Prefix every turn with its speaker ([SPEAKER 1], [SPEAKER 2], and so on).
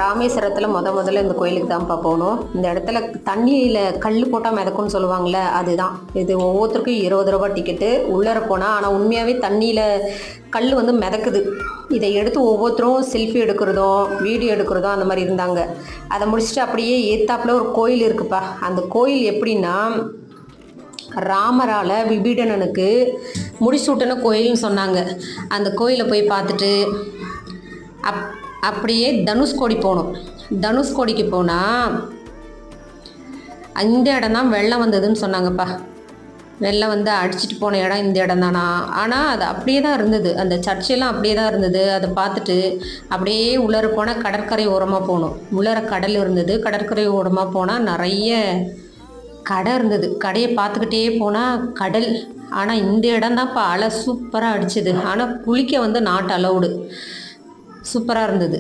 [SPEAKER 1] ராமேஸ்வரத்தில் முதல்ல இந்த கோயிலுக்கு தான்ப்பா போகணும். இந்த இடத்துல தண்ணியில் கல் போட்டால் மிதக்கும்னு சொல்லுவாங்கள்ல, அதுதான் இது. ஒவ்வொருத்தருக்கும் 20 ரூபா டிக்கெட்டு உள்ளர போனால். ஆனால் உண்மையாகவே தண்ணியில் கல் வந்து மிதக்குது. இதை எடுத்து ஒவ்வொருத்தரும் செல்ஃபி எடுக்கிறதும் வீடியோ எடுக்கிறதும் அந்த மாதிரி இருந்தாங்க. அதை முடிச்சுட்டு அப்படியே ஏத்தாப்புல ஒரு கோயில் இருக்குப்பா. அந்த கோயில் எப்படின்னா, ராமரால் விபீடணனுக்கு முடிசூட்டின கோயில்னு சொன்னாங்க. அந்த கோயிலை போய் பார்த்துட்டு அப்படியே தனுஷ்கோடி போகணும். தனுஷ்கோடிக்கு போனால் இந்த இடம் தான் வெள்ளம் வந்ததுன்னு சொன்னாங்கப்பா. வெள்ளம் வந்து அடிச்சிட்டு போன இடம் இந்த இடம் தானா. ஆனால் அது அப்படியே தான் இருந்தது. அந்த சர்ச்செல்லாம் அப்படியே தான் இருந்தது. அதை பார்த்துட்டு அப்படியே உள்ளர போனால் கடற்கரை ஓரமாக போகணும். உள்ளர கடல் இருந்தது. கடற்கரை ஓரமாக போனால் நிறைய கடை இருந்தது. கடையை பார்த்துக்கிட்டே போனால் கடல். ஆனால் இந்த இடம் தான்ப்பா அலை சூப்பராக அடிச்சுது. ஆனால் குளிக்க வந்து நாட் அலவுடு. சூப்பராக இருந்தது.